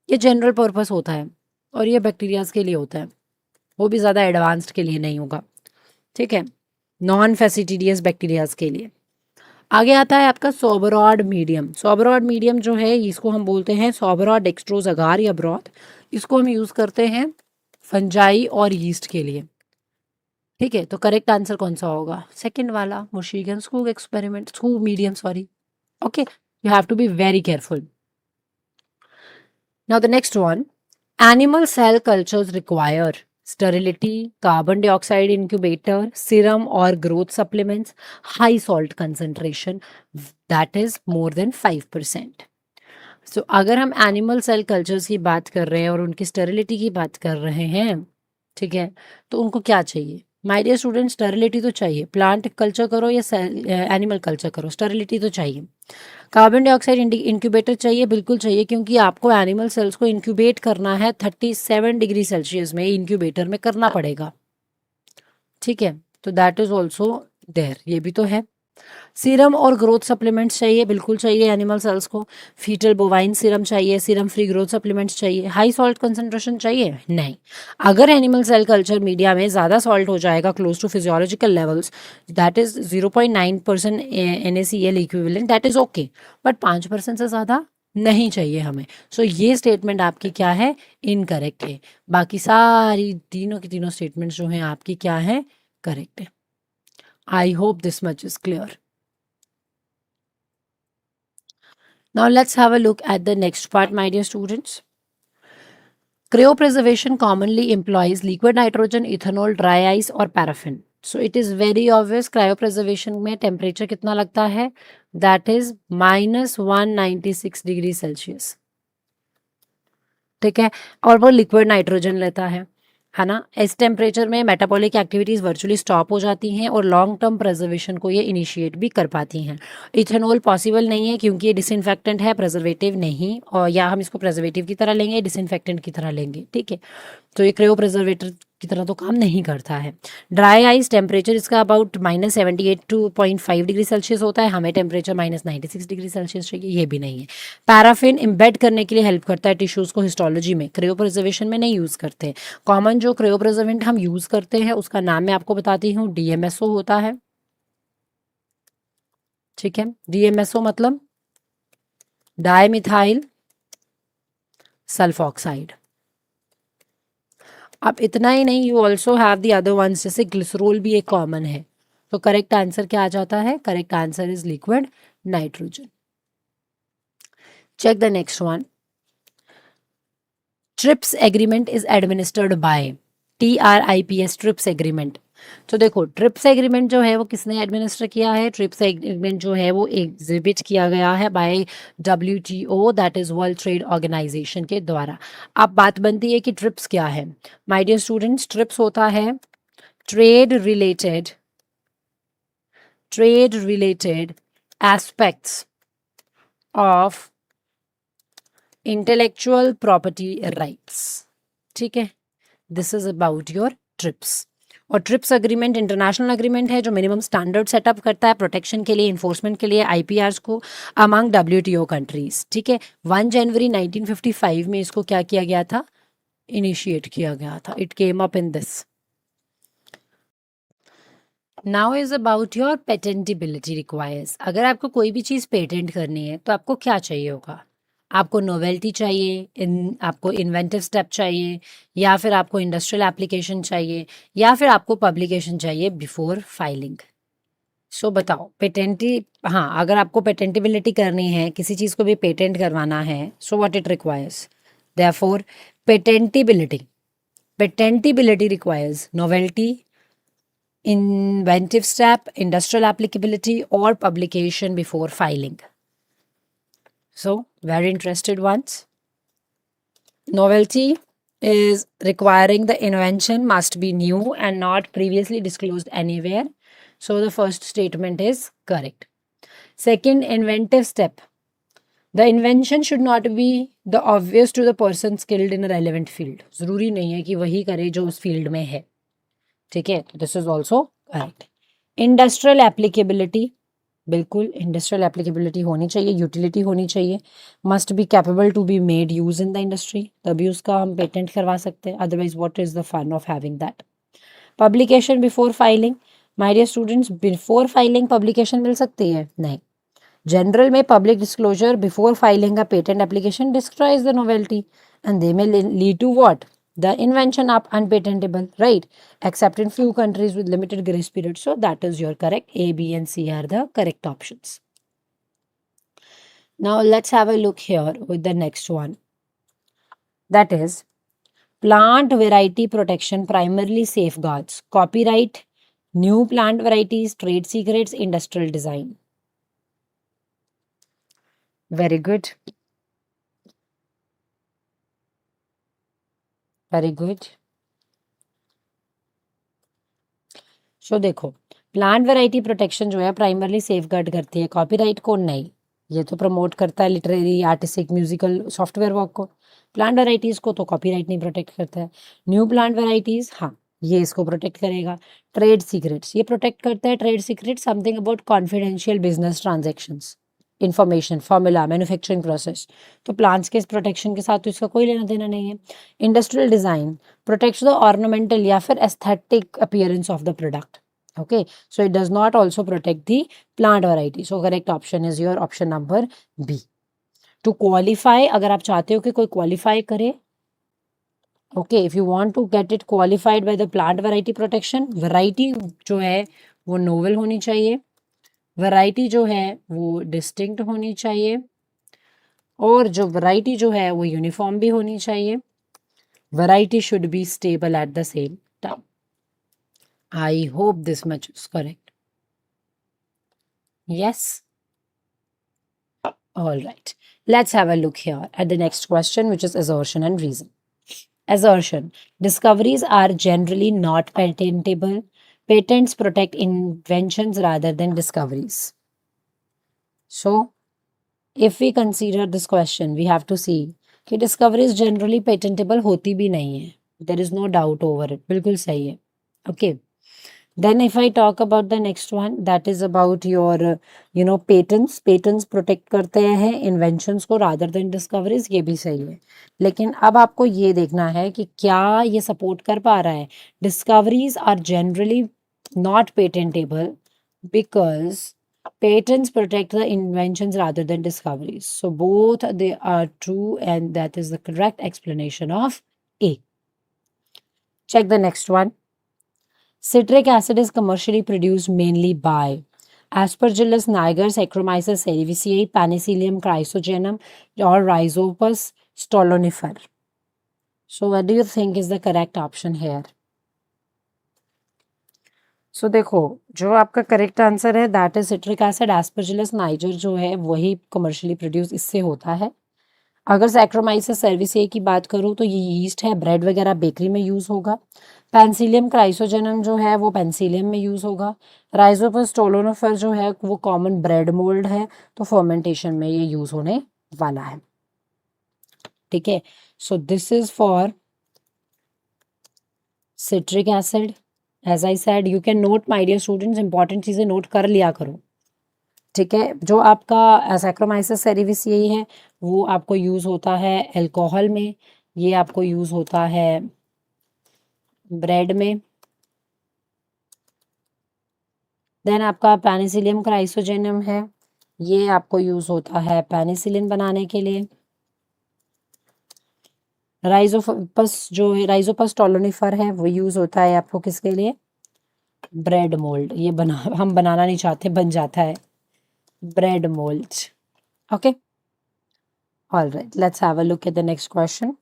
ये जनरल पर्पस होता है और ये बैक्टीरियाज के लिए होता है, वो भी ज़्यादा एडवांस्ड के लिए नहीं होगा, ठीक है, नॉन फैसिटिडियस बैक्टीरियाज के लिए। आगे आता है आपका सोबरॉड मीडियम। सोबरॉड मीडियम जो है इसको हम बोलते हैं सोबरॉड डेक्सट्रोज अगार या ब्रॉथ। इसको हम यूज़ करते हैं फंजाई और यीस्ट के लिए, ठीक है। तो करेक्ट आंसर कौन सा होगा? सेकंड वाला, मुशीगन Skoog experiment, Skoog medium, sorry. Okay, you have to be very careful. Now the next one, animal cell cultures require sterility, carbon dioxide incubator, serum or growth supplements, high salt concentration that is more than 5%. So अगर हम animal cell cultures की बात कर रहे हैं और उनकी sterility की बात कर रहे हैं, ठीक है, तो उनको क्या चाहिए? माय डियर स्टूडेंट, स्टेरिलिटी तो चाहिए, प्लांट कल्चर करो या एनिमल कल्चर करो, स्टेरिलिटी तो चाहिए। कार्बन डाइऑक्साइड इंक्यूबेटर चाहिए, बिल्कुल चाहिए, क्योंकि आपको एनिमल सेल्स को इंक्यूबेट करना है 37 डिग्री सेल्सियस में, इंक्यूबेटर में करना पड़ेगा, ठीक है। तो दैट इज ऑल्सो देयर, ये भी तो है। सीरम और ग्रोथ सप्लीमेंट्स चाहिए, बिल्कुल चाहिए एनिमल सेल्स को। फीटल बोवाइन सीरम चाहिए, सीरम फ्री ग्रोथ सप्लीमेंट्स चाहिए। हाई सॉल्ट कंसंट्रेशन चाहिए? नहीं। अगर एनिमल सेल कल्चर मीडिया में ज़्यादा सॉल्ट हो जाएगा close to physiological levels, that is 0.9% NaCl equivalent, that is okay, but 5% से ज़्यादा नहीं चाहिए हमें। सो ये स्टेटमेंट आपकी क्या है? इनकरेक्ट है। बाकी सारी तीनों की तीनों स्टेटमेंट्स जो हैं आपकी क्या है? करेक्ट है। I hope this much is clear. Now let's have a look at the next part, my dear students. Cryopreservation commonly employs liquid nitrogen, ethanol, dry ice और paraffin. So it is very obvious cryopreservation में temperature कितना लगता है? That is -196 degree Celsius, ठीक है। और वो liquid nitrogen लेता है ना। इस टेम्परेचर में मेटाबॉलिक एक्टिविटीज़ वर्चुअली स्टॉप हो जाती हैं और लॉन्ग टर्म प्रिजर्वेशन को ये इनिशिएट भी कर पाती हैं। इथेनॉल पॉसिबल नहीं है क्योंकि ये डिसइंफेक्टेंट है, प्रिजर्वेटिव नहीं, और या हम इसको प्रिजर्वेटिव की तरह लेंगे, डिसइंफेक्टेंट की तरह लेंगे, ठीक है। तो ये क्रियो प्रिजर्वेटर की तरह तो काम नहीं करता है। ड्राई आइस टेम्परेचर इसका अबाउट -78 to 0.5 डिग्री सेल्सियस होता है, हमें टेम्परेचर -96 डिग्री सेल्सियस चाहिए, ये भी नहीं है। पैराफिन इम्बेड करने के लिए हेल्प करता है टिश्यूज़ को हिस्टोलॉजी में, क्रियो प्रिजर्वेशन में नहीं यूज़ करते। कॉमन जो क्रियो प्रिजर्वेंट हम यूज़ करते हैं उसका नाम मैं आपको बताती हूँ, DMSO होता है, ठीक है। DMSO मतलब डायमिथाइल सल्फॉक्साइड। अब इतना ही नहीं, you also have the other ones, जैसे ग्लिसरोल भी एक कॉमन है। तो करेक्ट आंसर क्या आ जाता है? Correct answer is liquid nitrogen. Check the next one. TRIPS agreement is administered by, TRIPS TRIPS agreement. तो देखो ट्रिप्स एग्रीमेंट जो है वो किसने एडमिनिस्टर किया है? ट्रिप्स एग्रीमेंट जो है वो एग्जिबिट किया गया है by WTO, that is world trade organisation के द्वारा। अब बात बनती है कि ट्रिप्स क्या है। माय डियर स्टूडेंट्स, ट्रिप्स होता है trade related aspects of intellectual property rights. ठीक है, this is about your trips. और ट्रिप्स अग्रीमेंट इंटरनेशनल अग्रीमेंट है जो मिनिमम स्टैंडर्ड सेटअप करता है प्रोटेक्शन के लिए, इन्फोर्समेंट के लिए आईपीआर्स को अमंग WTO कंट्रीज। ठीक है, 1 जनवरी 1955 में इसको क्या किया गया था? इनिशिएट किया गया था। It came up in this. Now is about your patentability requires. अगर आपको कोई भी चीज़ पेटेंट करनी है तो आपको क्या चाहिए होगा? आपको नोवेल्टी चाहिए, आपको इन्वेंटिव स्टेप चाहिए, या फिर आपको इंडस्ट्रियल एप्लीकेशन चाहिए, या फिर आपको पब्लिकेशन चाहिए बिफोर फाइलिंग। सो बताओ पेटेंटी। हाँ, अगर आपको पेटेंटिबिलिटी करनी है, किसी चीज़ को भी पेटेंट करवाना है, so what it requires? Therefore patentability requires novelty, inventive step, industrial applicability, or publication before filing. So, very interested ones. Novelty is requiring the invention must be new and not previously disclosed anywhere. So, the first statement is correct. Second, inventive step. The invention should not be the obvious to the person skilled in a relevant field. जरूरी नहीं है कि वही करे जो उस field में है। ठीक है, this is also correct. Industrial applicability, बिल्कुल इंडस्ट्रियल एप्लीकेबिलिटी होनी चाहिए, यूटिलिटी होनी चाहिए, must be capable to be made use in the industry, तभी उसका हम पेटेंट करवा सकते हैं, otherwise what is the fun of having that. Publication before filing. My dear students, before filing publication मिल सकती है? नहीं। जनरल में public disclosure before filing a patent application destroys the novelty and they may lead to what? The invention up unpatentable, right? Except in few countries with limited grace period. So that is your correct. A, B, and C are the correct options. Now let's have a look here with the next one. That is plant variety protection primarily safeguards copyright, new plant varieties, trade secrets, industrial design. Very good. Very good. सो देखो, plant variety protection जो है primarily safeguard करती है copyright को, नहीं, ये तो promote करता है literary, artistic, musical, software work को। प्लांट वैरायटीज को तो कॉपीराइट नहीं प्रोटेक्ट करता है। न्यू प्लांट वैरायटीज, हाँ, ये इसको प्रोटेक्ट करेगा। ट्रेड सीक्रेट्स, ये प्रोटेक्ट करता है trade secret, something about confidential business transactions, information, formula, manufacturing process. तो प्लांट्स के प्रोटेक्शन के साथ तो इसका कोई लेना देना नहीं है। Industrial design protects the ornamental या फिर aesthetic appearance of the product. Okay, so it does not also protect the plant variety. So correct option is your option number B. To qualify, अगर आप चाहते हो कि कोई qualify करे, okay, if you want to get it qualified by the plant variety protection, variety जो है वो novel होनी चाहिए, variety जो है वो distinct होनी चाहिए, और जो variety जो है वो uniform भी होनी चाहिए। Variety should be stable at the same time. I hope this much is correct. Yes. All right. Let's have a look here at the next question, which is assertion and reason. Assertion. Discoveries are generally not patentable. Patents protect inventions rather than discoveries. So, if we consider this question, we have to see कि discoveries generally patentable होती भी नहीं है. There is no doubt over it. बिल्कुल सही है. Okay. Then if I talk about the next one, that is about your patents. Patents protect करते हैं inventions को rather than discoveries, ये भी सही है। लेकिन अब आपको ये देखना है कि क्या ये support कर पा रहा है। Discoveries are generally not patentable because patents protect the inventions rather than discoveries. So both they are true, and that is the correct explanation of A. Check the next one. Citric acid is commercially produced mainly by Aspergillus niger, Saccharomyces cerevisiae, Penicillium chrysogenum, or Rhizopus stolonifer. So what do you think is the correct option here? सो देखो, जो आपका correct answer है that is citric acid. Aspergillus niger जो है वही commercially produce इससे होता है। अगर सैक्रोमाइसिस सर्विसेई की बात करूँ तो ये यीस्ट है, ब्रेड वगैरह बेकरी में यूज़ होगा। पेंसिलियम क्राइसोजेनम जो है वो पेंसिलियम में यूज़ होगा। राइजोपस स्टोलोनिफर जो है वो कॉमन ब्रेड मोल्ड है, तो फर्मेंटेशन में ये यूज़ होने वाला है। ठीक है, so this is for citric acid. As I said you can note my dear students, important चीज़ें नोट कर लिया करो। ठीक है, जो आपका सैक्रोमाइसिस सेरेविसियाई है वो आपको यूज़ होता है अल्कोहल में, ये आपको यूज़ होता है ब्रेड में। देन आपका पेनिसिलियम क्राइसोजेनम है, ये आपको यूज़ होता है पेनिसिलिन बनाने के लिए। राइजोपस जो है, राइजोपस टोलोनिफर है, वो यूज़ होता है आपको किसके लिए? Bread mould. ये बना हम बनाना नहीं चाहते, बन जाता है bread mould. Okay, all right, let's have a look at the next question.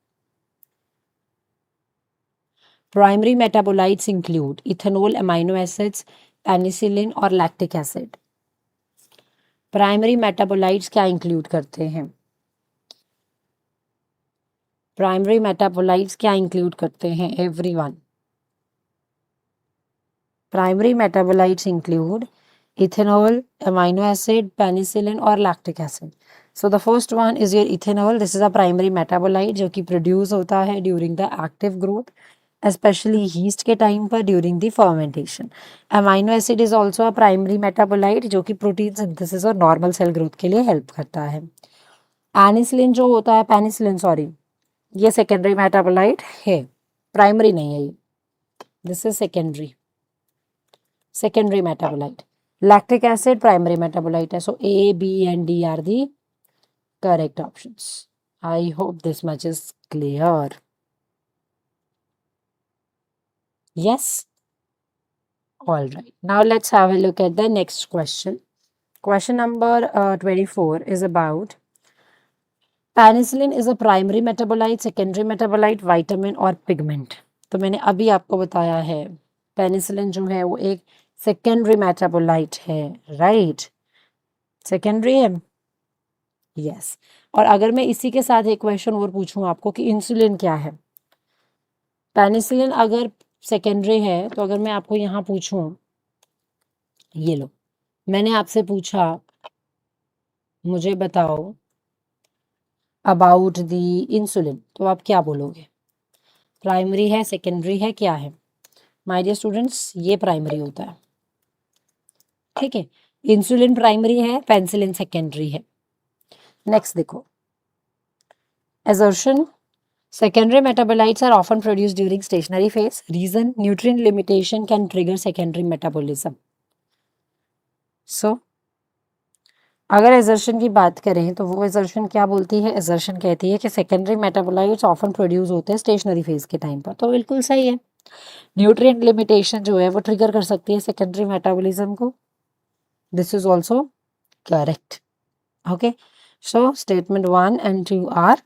Primary metabolites include ethanol, amino acids, penicillin और लैक्टिक एसिड। प्राइमरी मेटाबोलाइट्स क्या इंक्लूड करते हैं? प्राइमरी मेटाबोलाइट्स क्या इंक्लूड करते हैं everyone? Primary metabolites include ethanol, amino acid, penicillin और lactic acid. So the first one is your ethanol. This is a primary metabolite जो कि प्रोड्यूस होता है during the active growth, especially yeast के time पर during the fermentation. Amino acid is also a primary metabolite जो कि protein synthesis और normal cell growth के लिए हेल्प करता है। पेनिसिलिन जो होता है, पेनिसिलिन सॉरी, ये सेकेंडरी मेटाबोलाइट है, प्राइमरी नहीं है ये, this is secondary, secondary metabolite. Lactic acid primary metabolite है। सो ए, B and D are the correct options. I hope this much is clear. Yes? All right. Now let's have a look at the next question. Question number 24 is about penicillin is a primary metabolite, secondary metabolite, vitamin और pigment. तो मैंने अभी आपको बताया है penicillin जो है वो एक सेकेंडरी मेटाबोलाइट है, राइट? सेकेंडरी है, यस। और अगर मैं इसी के साथ एक क्वेश्चन और पूछूं आपको कि इंसुलिन क्या है? पेनिसिलिन अगर सेकेंडरी है तो अगर मैं आपको यहाँ पूछूं, ये लो, मैंने आपसे पूछा मुझे बताओ अबाउट द इंसुलिन, तो आप क्या बोलोगे? प्राइमरी है, सेकेंडरी है, क्या है? माय डियर स्टूडेंट्स, ये प्राइमरी होता है, ठीक है। इंसुलिन प्राइमरी है, पेनिसिलिन सेकेंडरी है। नेक्स्ट देखो, assertion secondary metabolites are often produced during stationary phase. Reason nutrient limitation can trigger secondary metabolism. So अगर एजर्शन की बात करें तो वो एजर्शन क्या बोलती है? एजर्शन कहती है कि सेकेंडरी मेटाबोलाइट्स ऑफन प्रोड्यूस होते हैं स्टेशनरी फेज के टाइम पर, तो बिल्कुल सही है। न्यूट्रिएंट लिमिटेशन जो है वो ट्रिगर कर सकती है सेकेंडरी मेटाबॉलिज्म को, this is also correct. Okay, so statement 1 and 2 are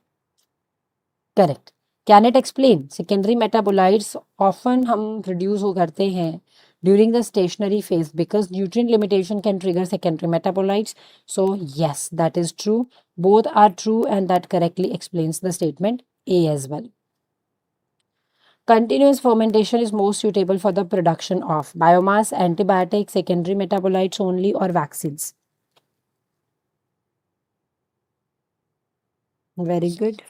correct. Can it explain secondary metabolites often हम प्रोड्यूस हो करते हैं during the stationary phase because nutrient limitation can trigger secondary metabolites. So yes, that is true. Both are true and that correctly explains the statement A as well. Continuous fermentation is most suitable for the production of biomass, antibiotics, secondary metabolites only or vaccines. Very good.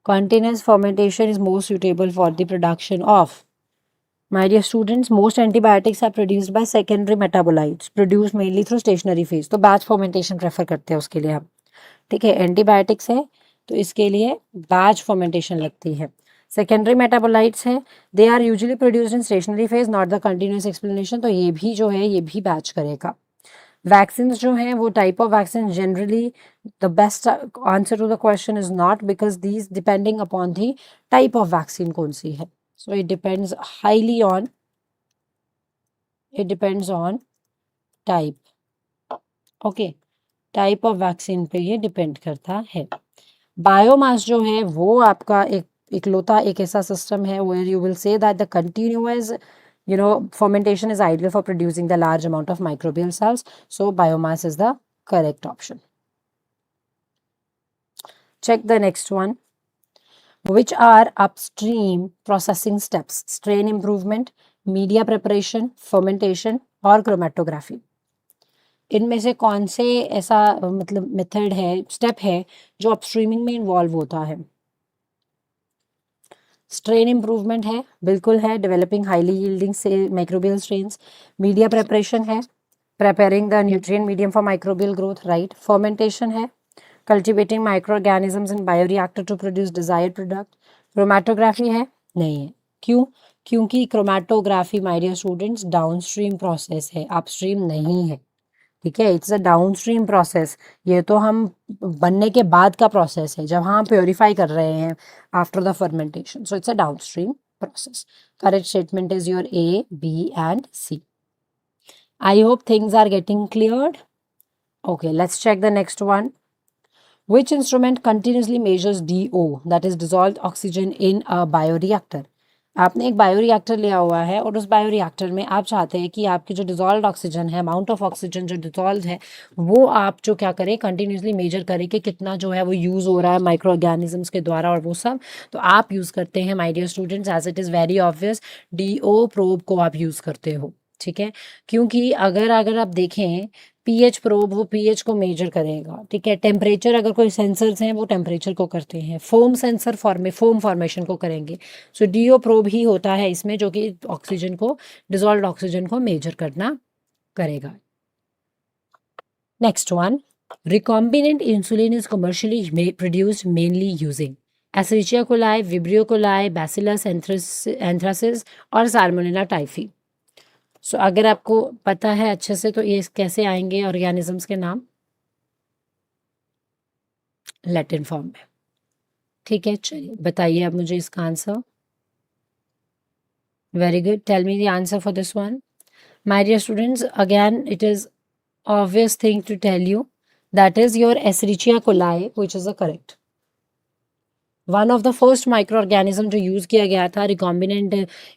Continuous fermentation is most suitable for the production of, my dear students, most antibiotics are produced by secondary metabolites produced mainly through stationary phase. तो batch fermentation prefer करते हैं उसके लिए हम, ठीक है। Antibiotics है तो इसके लिए बैच फर्मेंटेशन लगती है। सेकेंडरी मेटाबोलाइट्स है, they are usually produced in stationary phase, not the continuous explanation, तो ये भी जो है ये भी बैच करेगा। वैक्सीन जो हैं वो type of vaccine generally the best answer to the question is not because these depending upon the type of vaccine कौन सी है। So it depends highly on, it depends on type, okay, type of vaccine पे ये depend करता है। Biomass जो है वो आपका एक इकलौता एक ऐसा सिस्टम है where you will say that the continuous fermentation is ideal for producing the large amount of microbial cells. So biomass is the correct option. Check the next one. Which are upstream processing steps? Strain improvement, media preparation, fermentation और chromatography. इनमें से कौन से ऐसा मतलब method है, step है जो अपस्ट्रीमिंग में इन्वॉल्व होता है? स्ट्रेन इम्प्रूवमेंट है, बिल्कुल है, डेवलपिंग हाईली यील्डिंग से माइक्रोबियल स्ट्रेन्स. मीडिया प्रेपरेशन है, preparing the nutrient medium for microbial growth, right? Fermentation है, cultivating microorganisms in bioreactor to produce desired product. Chromatography है, नहीं है. क्यों? क्योंकि chromatography, my dear students, downstream process है, upstream नहीं है. ठीक है, इट्स अ डाउनस्ट्रीम प्रोसेस. ये तो हम बनने के बाद का प्रोसेस है, जब हम प्योरीफाई कर रहे हैं after the fermentation. So it's a downstream process. Correct statement is your A, B and C. I hope things are getting cleared. Okay, let's check the next one. Which instrument continuously measures DO, that is dissolved oxygen in a bioreactor? आपने एक bioreactor लिया हुआ है और उस bioreactor में आप चाहते हैं कि आपकी जो डिजॉल्व ऑक्सीजन है, अमाउंट ऑफ ऑक्सीजन जो डिजॉल्व है, वो आप जो क्या करें, कंटिन्यूसली मेजर करें कि कितना जो है वो यूज़ हो रहा है माइक्रो ऑर्गेनिजम्स के द्वारा और वो सब. तो आप यूज़ करते हैं my dear students, as it is very obvious, DO probe को आप यूज़ करते हो. ठीक है, क्योंकि अगर अगर आप देखें पीएच प्रोब, वो पीएच को मेजर करेगा. ठीक है, टेम्परेचर, अगर कोई सेंसर्स हैं वो टेम्परेचर को करते हैं. फोम सेंसर फोम फॉर्मेशन को करेंगे. सो डीओ प्रोब ही होता है इसमें, जो कि ऑक्सीजन को, डिजॉल्व ऑक्सीजन को मेजर करना करेगा. Next one. Recombinant insulin is commercially produced mainly using Escherichia coli, Vibrio coli, Bacillus anthracis और साल्मोनेला टाइफी. सो अगर आपको पता है अच्छे से तो ये कैसे आएंगे ऑर्गेनिजम्स के नाम? लैटिन फॉर्म में. ठीक है, चलिए बताइए आप मुझे इसका answer. Very good, tell me the answer for this one. My dear students, again it is obvious thing to tell you, that is your Escherichia coli, which is the correct. One of the first microorganism जो use किया गया था recombinant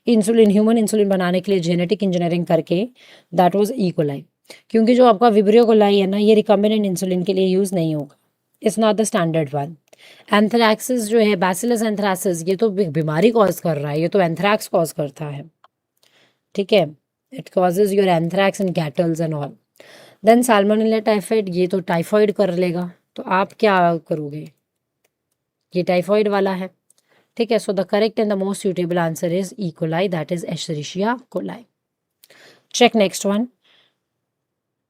insulin, human insulin बनाने के लिए genetic engineering करके, that was E coli. क्योंकि जो आपका विब्रियो कोलाई है ना, ये रिकॉम्बिनेंट इंसुलिन के लिए यूज़ नहीं होगा. It's not the standard one. Anthracis जो है, बैसिलस एंथ्रासिस, ये तो बीमारी कॉज कर रहा है, ये तो एंथ्रैक्स कॉज करता है. ठीक है, it causes your anthrax and cattles and all. Then salmonella typhoid, ये तो टाइफाइड कर लेगा. तो आप क्या करोगे? ये टाइफाइड वाला है. ठीक है, so the correct and the most suitable answer is E coli, that is Escherichia coli. Check next one.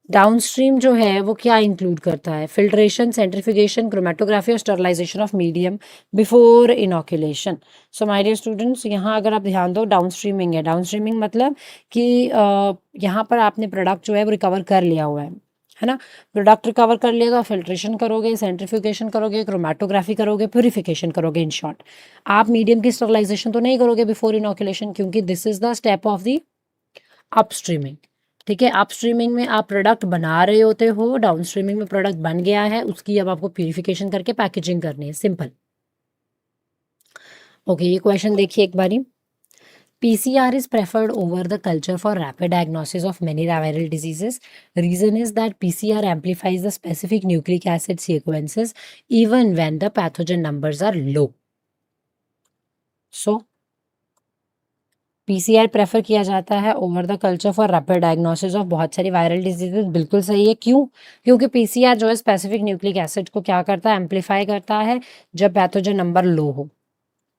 Downstream जो है वो क्या इंक्लूड करता है? फिल्ट्रेशन, सेंट्रीफ्यूगेशन, क्रोमेटोग्राफी और sterilization of medium before inoculation. So my dear students, यहाँ अगर आप ध्यान दो, डाउनस्ट्रीमिंग है. डाउनस्ट्रीमिंग मतलब कि यहाँ पर आपने प्रोडक्ट जो है वो रिकवर कर लिया हुआ है ना. प्रोडक्ट रिकवर कर लिया तो फिल्ट्रेशन करोगे, सेंट्रीफ्यूगेशन करोगे, क्रोमेटोग्राफी करोगे, प्यूरिफिकेशन करोगे. इन शॉर्ट, आप मीडियम की स्टरलाइजेशन तो नहीं करोगे बिफोर इनोकुलेशन, क्योंकि this is the step of the upstreaming. ठीक है, अपस्ट्रीमिंग में आप प्रोडक्ट बना रहे होते हो, डाउन स्ट्रीमिंग में प्रोडक्ट बन गया है, उसकी अब आपको प्यूरिफिकेशन करके पैकेजिंग करनी है. सिंपल. ओके, ये क्वेश्चन देखिए एक बारी. PCR is preferred over the culture for rapid diagnosis of many viral diseases. Reason is that PCR amplifies the specific nucleic acid sequences even when the pathogen numbers are low. So, PCR prefer किया जाता है over the culture for rapid diagnosis of बहुत सारी viral diseases. बिल्कुल सही है. क्यों? क्योंकि PCR जो है स्पेसिफिक न्यूक्लिक एसिड को क्या करता है? एम्पलीफाई करता है जब पैथोजन नंबर लो हो.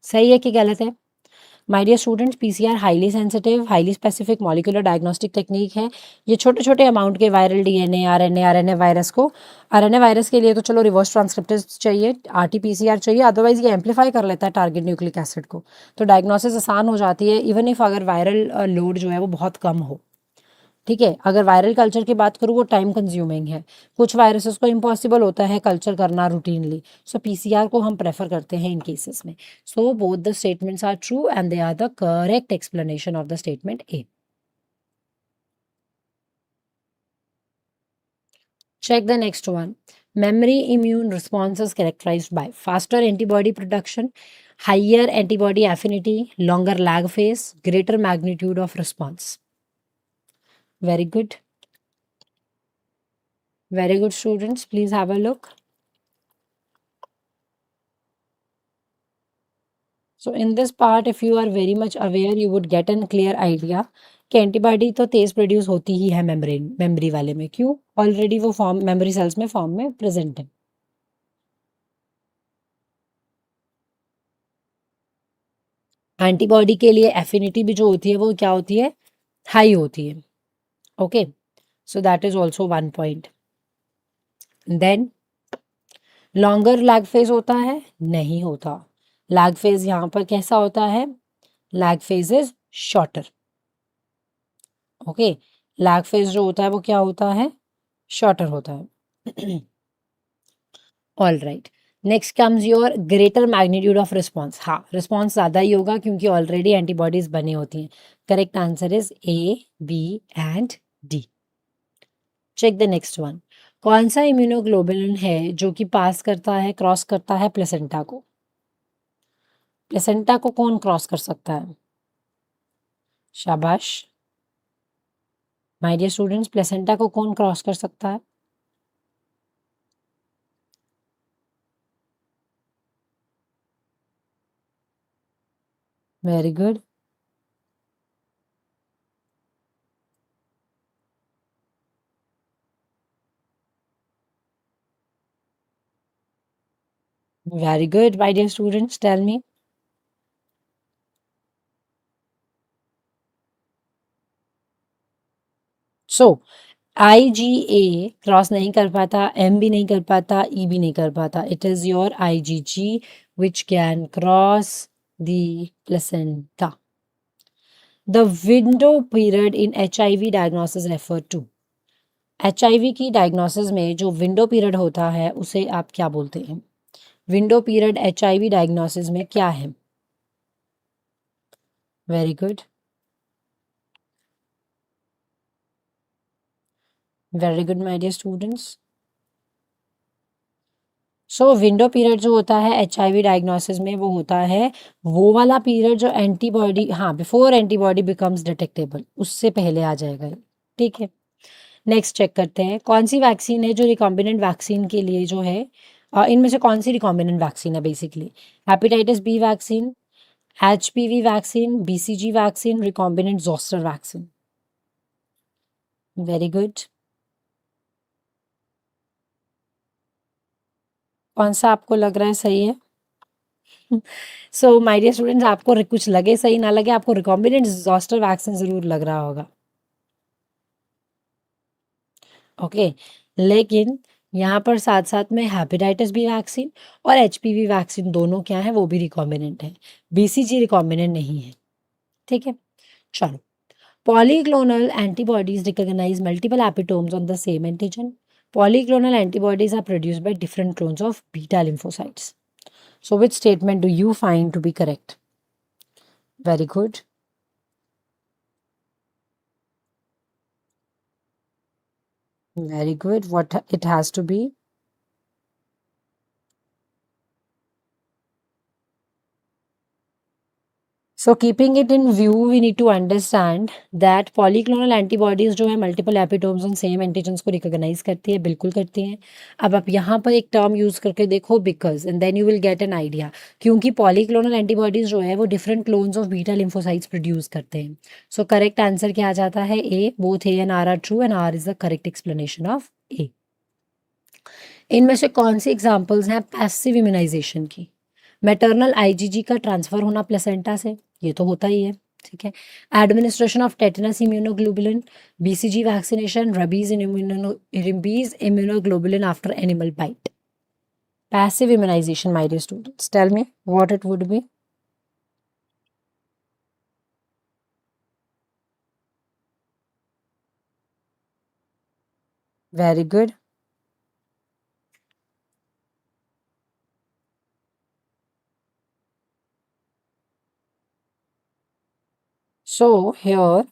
सही है कि गलत है? My dear students, PCR highly sensitive, highly specific molecular diagnostic technique है. ये छोटे छोटे अमाउंट के वायरल DNA, RNA वायरस को, RNA वायरस के लिए तो चलो रिवर्स ट्रांसक्रिप्टेज चाहिए, RT-PCR चाहिए, अदरवाइज ये एम्पलीफाई कर लेता है टारगेट न्यूक्लिक एसिड को. तो डायग्नोसिस आसान हो जाती है, इवन इफ अगर वायरल लोड जो है वो बहुत कम हो. ठीक है, अगर वायरल कल्चर की बात करूँ, वो टाइम कंज्यूमिंग है. कुछ वायरसेस को इम्पॉसिबल होता है कल्चर करना रूटीनली. सो PCR को हम प्रेफर करते हैं इन केसेस में. So both the statements are true and they are the correct explanation of the statement A. Check the next one. Memory immune response is characterized by faster antibody production, higher antibody affinity, longer lag phase, greater magnitude of response. Very good. Very good, students. Please have a look. So in this part, if you are very much aware, you would get a clear idea कि antibody तो तेज produce होती ही है memory वाले में। क्यों? Already वो form memory cells में form में प्रेजेंट है। एंटीबॉडी के लिए एफिनिटी भी जो होती है वो क्या होती है? हाई होती है। Okay, so that is also one point. Then longer lag phase होता है? नहीं होता। लैग फेज यहाँ पर कैसा होता है? Lag phase is shorter. Okay, lag phase जो होता है वो क्या होता है? शॉर्टर होता है। All right, next comes your greater magnitude of response. हाँ, रिस्पॉन्स ज़्यादा ही होगा क्योंकि ऑलरेडी एंटीबॉडीज बनी होती हैं। Correct answer is A, B and D. Check the next one. कौन सा इम्यूनोग्लोबुलिन है जो कि पास करता है, क्रॉस करता है प्लेसेंटा को? प्लेसेंटा को कौन क्रॉस कर सकता है? शाबाश माय डियर स्टूडेंट्स, प्लेसेंटा को कौन क्रॉस कर सकता है? Very good. Very good my dear students, tell me. So IgA cross नहीं कर पाता, M भी नहीं कर पाता, E भी नहीं कर पाता। It is your IgG which can cross the placenta. The window period in HIV diagnosis refer to. HIV की डायग्नोसिस में जो विंडो पीरियड होता है उसे आप क्या बोलते हैं? विंडो पीरियड HIV डायग्नोसिस में क्या है? Very good, very good my dear students. So window period जो होता है HIV डायग्नोसिस में वो होता है वो वाला पीरियड जो एंटीबॉडी, हाँ, बिफोर एंटीबॉडी बिकम्स डिटेक्टेबल, उससे पहले आ जाएगा ये। ठीक है, नेक्स्ट चेक करते हैं। कौन सी वैक्सीन है जो रिकॉम्बिनेंट वैक्सीन के लिए जो है, इनमें से कौन सी रिकॉम्बिनेंट वैक्सीन है basically? Hepatitis B vaccine, HPV vaccine, BCG vaccine, recombinant zoster vaccine. Very good. कौन सा आपको लग रहा है सही है? सो माय डियर स्टूडेंट्स, आपको कुछ लगे सही ना लगे, आपको रिकॉम्बिनेंट जोस्टर वैक्सीन जरूर लग रहा होगा। ओके, लेकिन यहाँ पर साथ साथ में हेपेटाइटिस बी वैक्सीन और HPV वैक्सीन दोनों क्या है? वो भी रिकॉम्बिनेंट है। BCG रिकॉम्बिनेंट नहीं है। ठीक है, चलो। Polyclonal antibodies recognize multiple epitopes on the same antigen. Polyclonal antibodies are produced by different clones of beta lymphocytes. So, which statement do you find to be correct? Very good. Very good. What it has to be? So keeping it in view, we need to understand that polyclonal antibodies जो है multiple epitopes on same antigens को recognize करती है, बिल्कुल करती हैं। अब आप यहाँ पर एक term use करके देखो because and then you will get an idea, क्योंकि polyclonal antibodies जो है वो different clones of beta lymphocytes produce करते हैं। So correct answer क्या आ जाता है? A, both A and R are true and R is the correct explanation of A। इनमें से कौन सी एग्जाम्पल्स हैं पैसिव इम्यूनाइजेशन की? मैटरनल IgG का ट्रांसफर होना प्लेसेंटा से, ये तो होता ही है। ठीक है, administration of tetanus immunoglobulin, BCG vaccination, rabies immunoglobulin after animal bite. Passive immunization my dear students, tell me what it would be. Very good. So here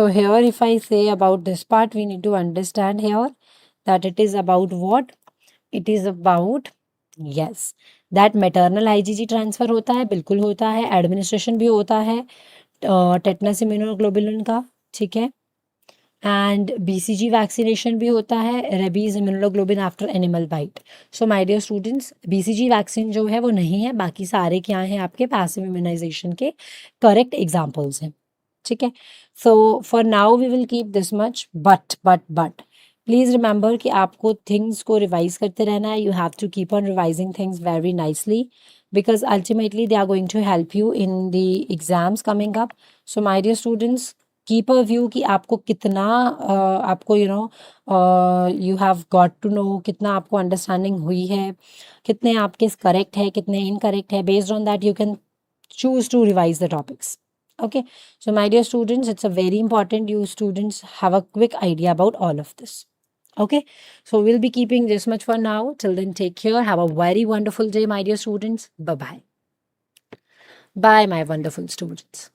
So here, if I say about this part, we need to understand here that it is about what? It is about, yes, that maternal IgG transfer होता है, बिल्कुल होता है, administration भी होता है tetanus immunoglobulin का, ठीक है, एंड BCG वैक्सीनेशन भी होता है, rabies immunoglobin after animal bite. So my dear students, BCG vaccine जो है वो नहीं है, बाकी सारे क्या हैं आपके पैसिव इम्यूनाइजेशन के करेक्ट एग्जाम्पल्स हैं, ठीक है. So for now we will keep this much, but please remember कि आपको थिंग्स को रिवाइज करते रहना है. You have to keep on revising things very nicely because ultimately they are going to help you in the exams coming up. So my dear students, keep a view कि आपको कितना आपको you have got to know, कितना आपको understanding हुई है, कितने आपके करेक्ट है, कितने इनकरेक्ट है. Based on that you can choose to revise the topics. Okay, so my dear students, it's a very important you students have a quick idea about all of this. Okay, so we'll be keeping this much for now. Till then, take care, have a very wonderful day, my dear students. Bye bye. Bye, my wonderful students.